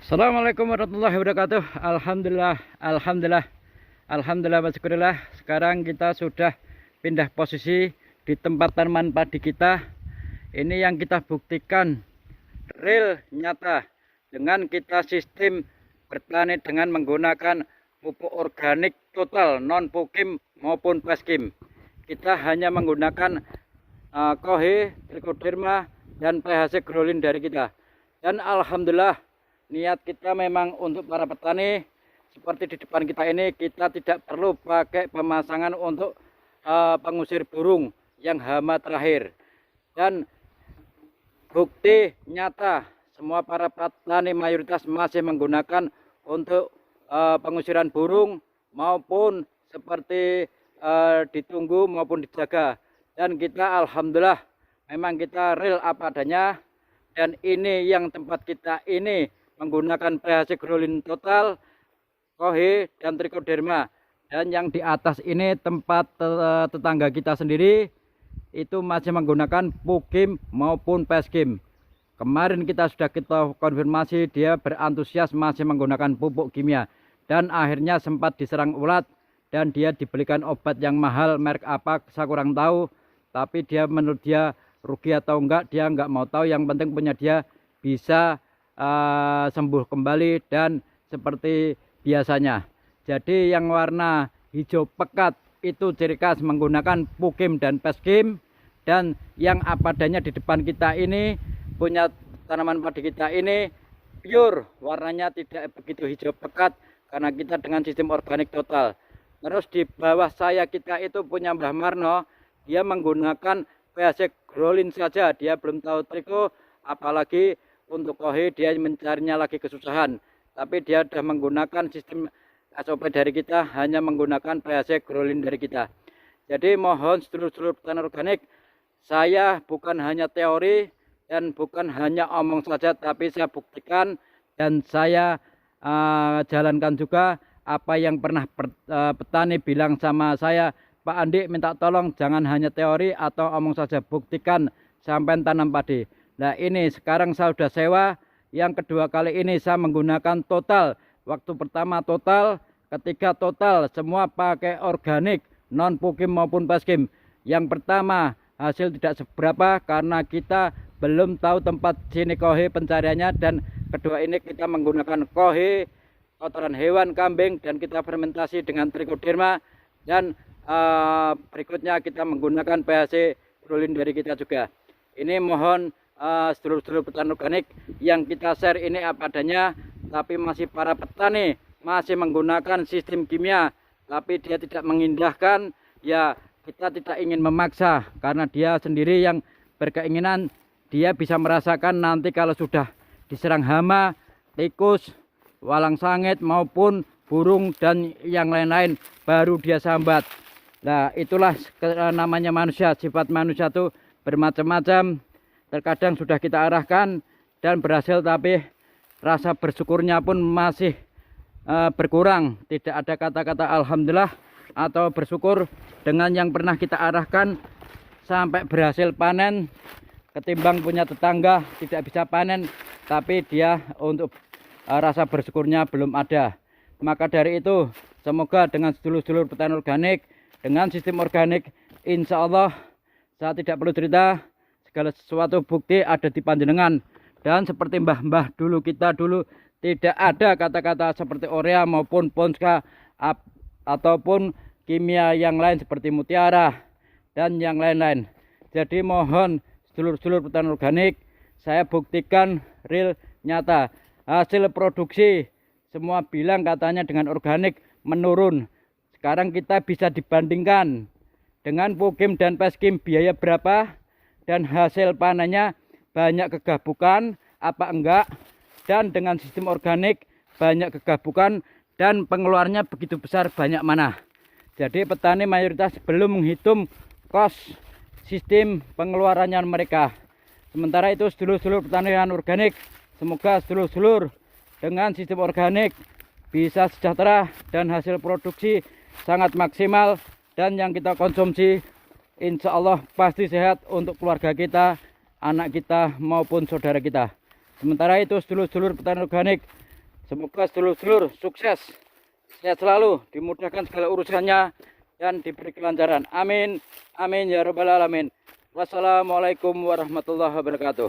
Assalamualaikum warahmatullahi wabarakatuh. Alhamdulillah, bersyukurillah. Sekarang kita sudah pindah posisi di tempat tanaman padi kita. Ini yang kita buktikan real nyata dengan kita sistem bertani dengan menggunakan pupuk organik total, non pukim maupun peskim. Kita hanya menggunakan Kohe, Trichoderma dan PHC Growlin dari kita. Dan alhamdulillah, niat kita memang untuk para petani. Seperti di depan kita ini, kita tidak perlu pakai pemasangan untuk pengusir burung yang hama terakhir. Dan bukti nyata, semua para petani mayoritas masih menggunakan untuk pengusiran burung maupun seperti ditunggu maupun dijaga. Dan kita alhamdulillah memang kita real apa adanya. Dan ini yang tempat kita ini menggunakan PHC Growlin total, Kohe dan Trichoderma. Dan yang di atas ini tempat tetangga kita sendiri itu masih menggunakan pukim maupun peskim. Kemarin kita sudah konfirmasi, dia berantusias masih menggunakan pupuk kimia. Dan akhirnya sempat diserang ulat dan dia dibelikan obat yang mahal, merek apa saya kurang tahu. Tapi dia menurut dia rugi atau enggak, dia enggak mau tahu. Yang penting punya dia bisa sembuh kembali dan seperti biasanya. Jadi yang warna hijau pekat itu ciri khas menggunakan pukim dan peskim. Dan yang apa adanya di depan kita ini, punya tanaman padi kita ini pure, warnanya tidak begitu hijau pekat karena kita dengan sistem organik total. Terus di bawah saya kita itu punya Mbah Marno, dia menggunakan PHC Growlin saja, dia belum tahu triko, apalagi untuk Kohe dia mencarinya lagi kesusahan. Tapi dia sudah menggunakan sistem SOP dari kita, hanya menggunakan PHC Growlin dari kita. Jadi mohon sedulur-sedulur petani organik, saya bukan hanya teori dan bukan hanya omong saja, tapi saya buktikan dan saya jalankan juga apa yang pernah petani bilang sama saya, Pak Andi minta tolong jangan hanya teori atau omong saja, buktikan sampai tanam padi. Nah ini sekarang saya sudah sewa, yang kedua kali ini saya menggunakan total. Waktu pertama total, ketiga total, semua pakai organik, non pukim maupun peskim. Yang pertama hasil tidak seberapa karena kita belum tahu tempat sini Kohe pencariannya. Dan kedua ini kita menggunakan Kohe, kotoran hewan kambing, dan kita fermentasi dengan Trichoderma. Dan berikutnya kita menggunakan PHC Growlin dari kita juga. Ini mohon sedulur-sedulur petani organik yang kita share ini apa adanya, tapi masih para petani masih menggunakan sistem kimia, tapi dia tidak mengindahkan. Ya kita tidak ingin memaksa karena dia sendiri yang berkeinginan, dia bisa merasakan nanti kalau sudah diserang hama, tikus, walang sangit maupun burung dan yang lain-lain baru dia sambat. Nah itulah namanya manusia, sifat manusia itu bermacam-macam. Terkadang sudah kita arahkan dan berhasil, tapi rasa bersyukurnya pun masih berkurang. Tidak ada kata-kata alhamdulillah atau bersyukur dengan yang pernah kita arahkan sampai berhasil panen. Ketimbang punya tetangga tidak bisa panen, tapi dia untuk rasa bersyukurnya belum ada. Maka dari itu semoga dengan sedulur-sedulur petani organik, dengan sistem organik, insya Allah saya tidak perlu cerita, segala sesuatu bukti ada di panjenengan. Dan seperti mbah-mbah dulu kita dulu, tidak ada kata-kata seperti urea maupun ponska ataupun kimia yang lain seperti mutiara dan yang lain-lain. Jadi mohon sedulur-sedulur petani organik, saya buktikan real nyata. Hasil produksi semua bilang katanya dengan organik menurun. Sekarang kita bisa dibandingkan dengan pukim dan peskim, biaya berapa dan hasil panennya banyak kegabukan apa enggak. Dan dengan sistem organik banyak kegabukan dan pengeluarannya begitu besar banyak mana. Jadi petani mayoritas belum menghitung kos sistem pengeluarannya mereka. Sementara itu sedulur-sedulur pertanian organik, semoga sedulur-sedulur dengan sistem organik bisa sejahtera dan hasil produksi sangat maksimal, dan yang kita konsumsi insya Allah pasti sehat untuk keluarga kita, anak kita maupun saudara kita. Sementara itu sedulur-sedulur petani organik, Semoga sedulur-sedulur sukses, sehat selalu, dimudahkan segala urusannya, dan diberi kelancaran. Amin. Amin ya rabbal alamin. Wassalamualaikum warahmatullahi wabarakatuh.